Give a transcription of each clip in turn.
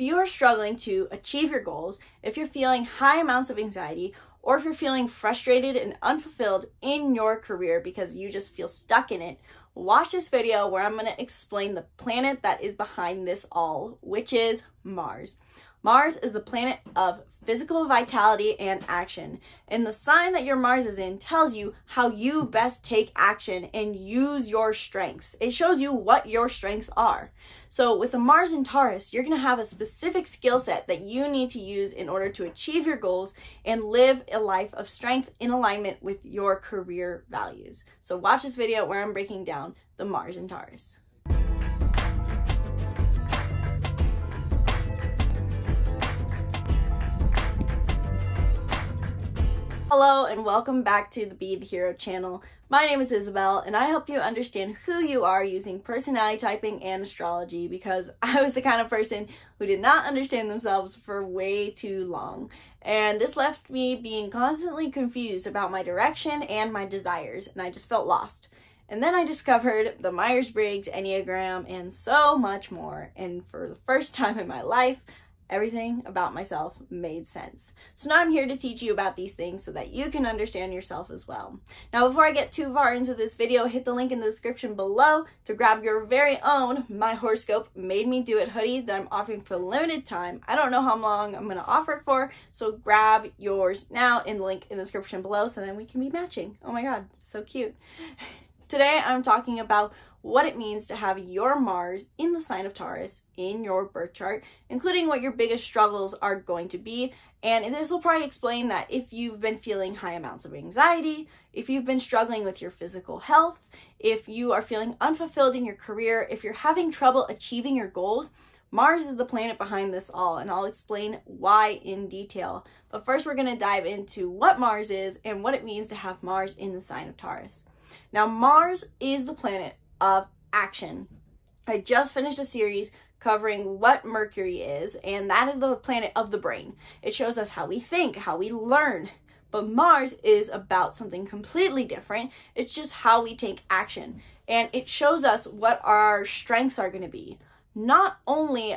you are struggling to achieve your goals, if you're feeling high amounts of anxiety, or if you're feeling frustrated and unfulfilled in your career because you just feel stuck in it, watch this video where I'm going to explain the planet that is behind this all, which is Mars. Mars is the planet of physical vitality and action, and the sign that your Mars is in tells you how you best take action and use your strengths. It shows you what your strengths are. So with a Mars in Taurus, you're going to have a specific skill set that you need to use in order to achieve your goals and live a life of strength in alignment with your career values. So watch this video where I'm breaking down the Mars in Taurus. Hello and welcome back to the Be the Hero channel. My name is Isabelle and I help you understand who you are using personality typing and astrology because I was the kind of person who did not understand themselves for way too long. And this left me being constantly confused about my direction and my desires, and I just felt lost. And then I discovered the Myers-Briggs Enneagram and so much more. And for the first time in my life, everything about myself made sense. So now I'm here to teach you about these things so that you can understand yourself as well. Now, before I get too far into this video, hit the link in the description below to grab your very own My Horoscope Made Me Do It hoodie that I'm offering for a limited time. I don't know how long I'm gonna offer it for, so grab yours now in the link in the description below so then we can be matching. Oh my God, so cute. Today, I'm talking about what it means to have your Mars in the sign of Taurus in your birth chart, including what your biggest struggles are going to be. And this will probably explain that if you've been feeling high amounts of anxiety, if you've been struggling with your physical health, if you are feeling unfulfilled in your career, if you're having trouble achieving your goals, Mars is the planet behind this all, and I'll explain why in detail. But first, we're going to dive into what Mars is and what it means to have Mars in the sign of Taurus. Now, Mars is the planet of action. I just finished a series covering what Mercury is, and that is the planet of the brain. It shows us how we think, how we learn. But Mars is about something completely different. It's just how we take action. And it shows us what our strengths are going to be. Not only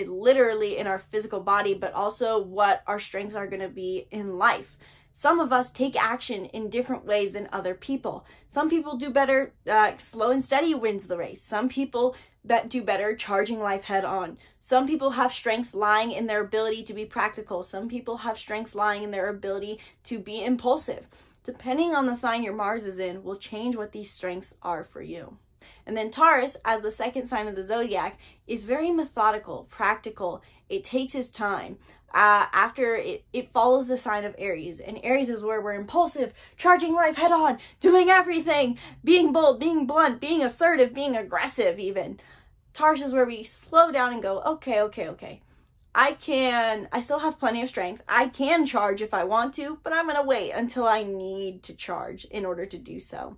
literally in our physical body, but also what our strengths are going to be in life. Some of us take action in different ways than other people. Some people do better, slow and steady wins the race. Some people that do better charging life head on. Some people have strengths lying in their ability to be practical. Some people have strengths lying in their ability to be impulsive. Depending on the sign your Mars is in will change what these strengths are for you. And then Taurus, as the second sign of the zodiac, is very methodical, practical. It takes its time. After it follows the sign of Aries, and Aries is where we're impulsive, charging life head on, doing everything, being bold, being blunt, being assertive, being aggressive even. Taurus is where we slow down and go, okay. I still have plenty of strength. I can charge if I want to, but I'm gonna wait until I need to charge in order to do so.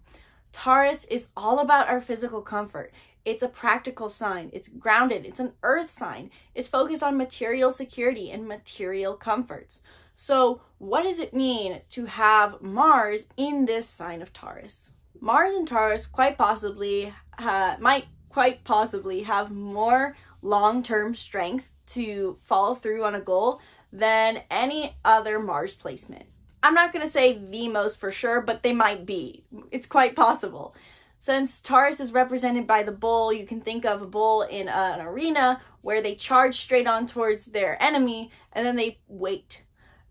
Taurus is all about our physical comfort. It's a practical sign. It's grounded. It's an earth sign. It's focused on material security and material comforts. So what does it mean to have Mars in this sign of Taurus? Mars in Taurus might quite possibly have more long-term strength to follow through on a goal than any other Mars placement. I'm not going to say the most for sure, but they might be. It's quite possible. Since Taurus is represented by the bull, you can think of a bull in an arena where they charge straight on towards their enemy and then they wait.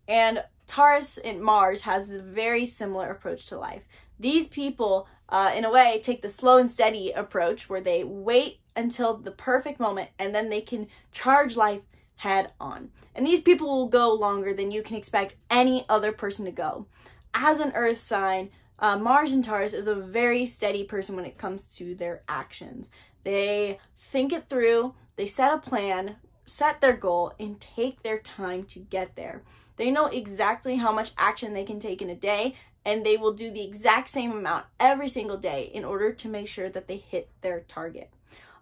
And Taurus in Mars has the very similar approach to life. These people, in a way, take the slow and steady approach where they wait until the perfect moment and then they can charge life head on. And these people will go longer than you can expect any other person to go. As an earth sign, Mars in Taurus is a very steady person when it comes to their actions. They think it through, they set a plan, set their goal, and take their time to get there. They know exactly how much action they can take in a day, and they will do the exact same amount every single day in order to make sure that they hit their target.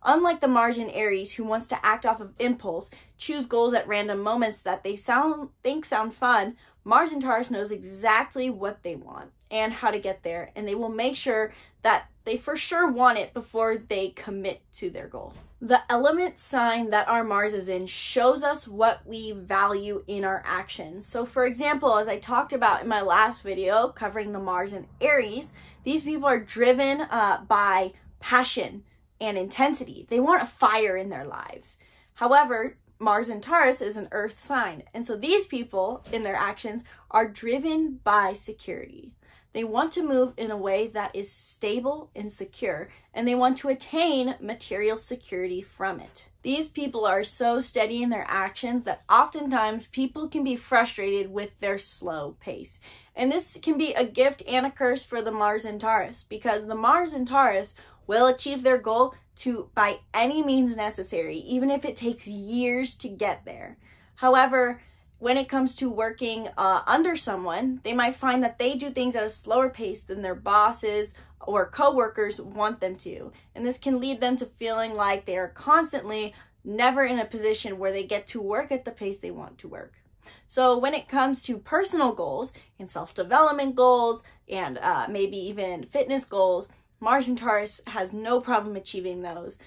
Unlike the Mars in Aries, who wants to act off of impulse, choose goals at random moments that they think sound fun, Mars in Taurus knows exactly what they want and how to get there, and they will make sure that they for sure want it before they commit to their goal. The element sign that our Mars is in shows us what we value in our actions. So for example, as I talked about in my last video covering the Mars in Aries, these people are driven by passion and intensity. They want a fire in their lives. However, Mars in Taurus is an earth sign. And so these people in their actions are driven by security. They want to move in a way that is stable and secure, and they want to attain material security from it. These people are so steady in their actions that oftentimes people can be frustrated with their slow pace. And this can be a gift and a curse for the Mars in Taurus, because the Mars in Taurus will achieve their goal by any means necessary, even if it takes years to get there. However, when it comes to working under someone, they might find that they do things at a slower pace than their bosses or coworkers want them to. And this can lead them to feeling like they are constantly never in a position where they get to work at the pace they want to work. So when it comes to personal goals and self-development goals and maybe even fitness goals, Mars in Taurus has no problem achieving those.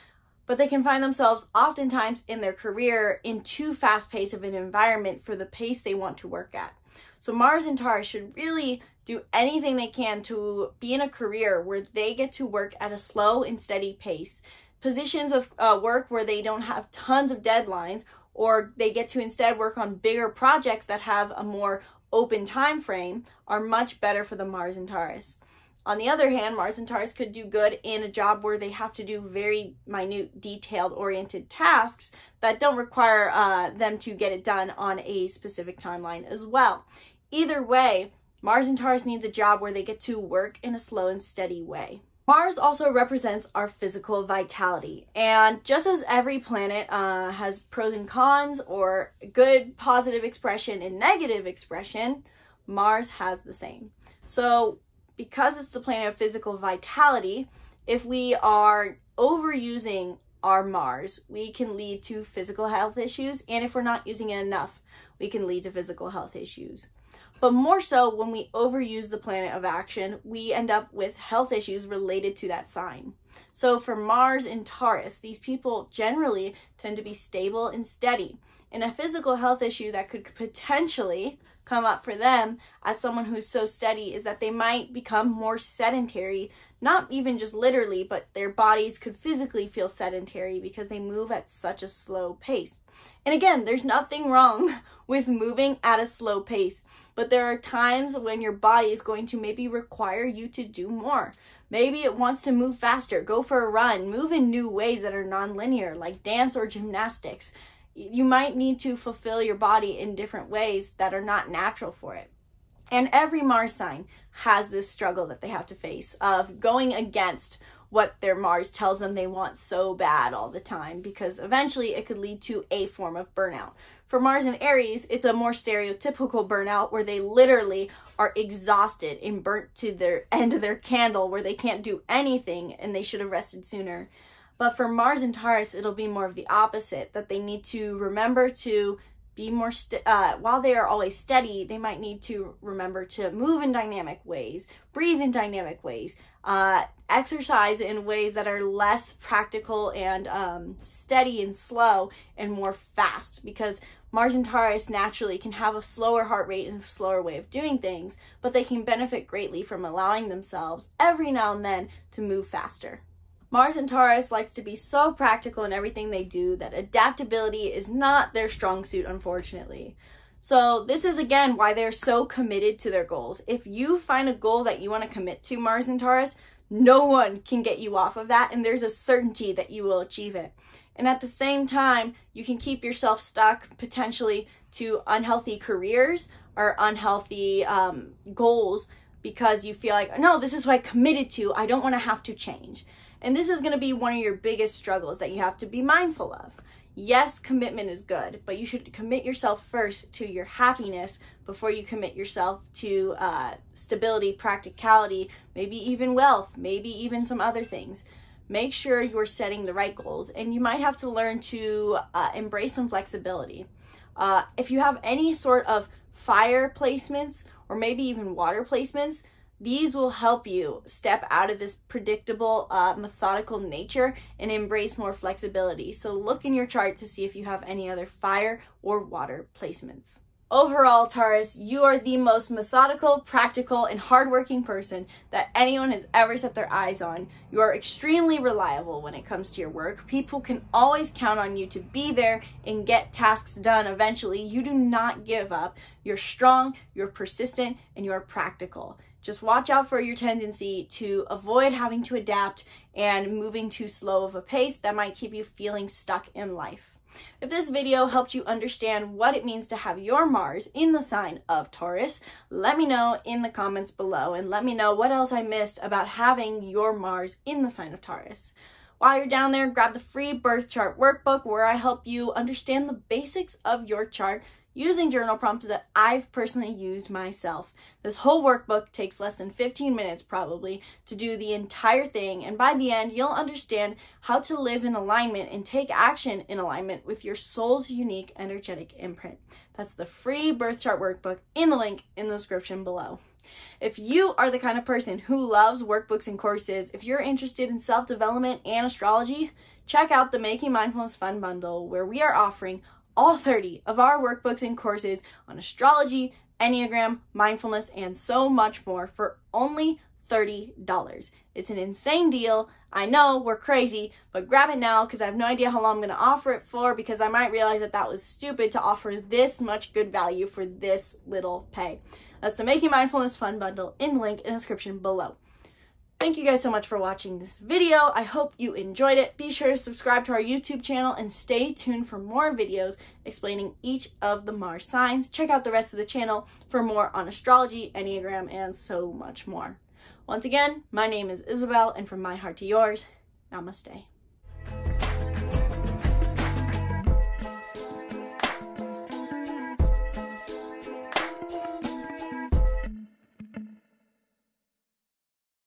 But they can find themselves oftentimes in their career in too fast-paced of an environment for the pace they want to work at. So Mars in Taurus should really do anything they can to be in a career where they get to work at a slow and steady pace. Positions of work where they don't have tons of deadlines, or they get to instead work on bigger projects that have a more open time frame, are much better for the Mars in Taurus. On the other hand, Mars and Taurus could do good in a job where they have to do very minute, detailed-oriented tasks that don't require them to get it done on a specific timeline as well. Either way, Mars and Taurus needs a job where they get to work in a slow and steady way. Mars also represents our physical vitality, and just as every planet has pros and cons, or good positive expression and negative expression, Mars has the same. So because it's the planet of physical vitality, if we are overusing our Mars, we can lead to physical health issues, and if we're not using it enough, we can lead to physical health issues. But more so, when we overuse the planet of action, we end up with health issues related to that sign. So for Mars in Taurus, these people generally tend to be stable and steady. And a physical health issue that could potentially come up for them as someone who's so steady is that they might become more sedentary, not even just literally, but their bodies could physically feel sedentary because they move at such a slow pace. And again, there's nothing wrong with moving at a slow pace, but there are times when your body is going to maybe require you to do more. Maybe it wants to move faster, go for a run, move in new ways that are non-linear, like dance or gymnastics. You might need to fulfill your body in different ways that are not natural for it. And every Mars sign has this struggle that they have to face of going against what their Mars tells them they want so bad all the time, because eventually it could lead to a form of burnout. For Mars in Aries, it's a more stereotypical burnout where they literally are exhausted and burnt to their end of their candle, where they can't do anything and they should have rested sooner. But for Mars and Taurus, it'll be more of the opposite, that they need to remember to be more, while they are always steady, they might need to remember to move in dynamic ways, breathe in dynamic ways, exercise in ways that are less practical and steady and slow and more fast, because Mars and Taurus naturally can have a slower heart rate and a slower way of doing things, but they can benefit greatly from allowing themselves every now and then to move faster. Mars and Taurus likes to be so practical in everything they do that adaptability is not their strong suit, unfortunately. So this is again why they're so committed to their goals. If you find a goal that you want to commit to, Mars and Taurus, no one can get you off of that, and there's a certainty that you will achieve it. And at the same time, you can keep yourself stuck potentially to unhealthy careers or unhealthy goals because you feel like, no, this is what I committed to. I don't want to have to change. And this is going to be one of your biggest struggles that you have to be mindful of. Yes, commitment is good, but you should commit yourself first to your happiness before you commit yourself to stability, practicality, maybe even wealth, maybe even some other things. Make sure you're setting the right goals, and you might have to learn to embrace some flexibility. If you have any sort of fire placements or maybe even water placements, These will help you step out of this predictable, methodical nature and embrace more flexibility. So look in your chart to see if you have any other fire or water placements. Overall, Taurus, you are the most methodical, practical, and hardworking person that anyone has ever set their eyes on. You are extremely reliable when it comes to your work. People can always count on you to be there and get tasks done eventually. You do not give up. You're strong, you're persistent, and you're practical. Just watch out for your tendency to avoid having to adapt and moving too slow of a pace that might keep you feeling stuck in life. If this video helped you understand what it means to have your Mars in the sign of Taurus, let me know in the comments below and let me know what else I missed about having your Mars in the sign of Taurus. While you're down there, grab the free birth chart workbook where I help you understand the basics of your chart using journal prompts that I've personally used myself. This whole workbook takes less than 15 minutes probably to do the entire thing, and by the end you'll understand how to live in alignment and take action in alignment with your soul's unique energetic imprint. That's the free birth chart workbook in the link in the description below. If you are the kind of person who loves workbooks and courses, if you're interested in self-development and astrology, check out the Making Mindfulness Fun Bundle where we are offering all 30 of our workbooks and courses on astrology, Enneagram, mindfulness, and so much more for only $30. It's an insane deal. I know, we're crazy, but grab it now because I have no idea how long I'm going to offer it for, because I might realize that that was stupid to offer this much good value for this little pay. That's the Making Mindfulness Fun Bundle in the link in the description below. Thank you guys so much for watching this video. I hope you enjoyed it. Be sure to subscribe to our YouTube channel and stay tuned for more videos explaining each of the Mars signs. Check out the rest of the channel for more on astrology, Enneagram, and so much more. Once again, my name is Isabelle, and from my heart to yours, namaste.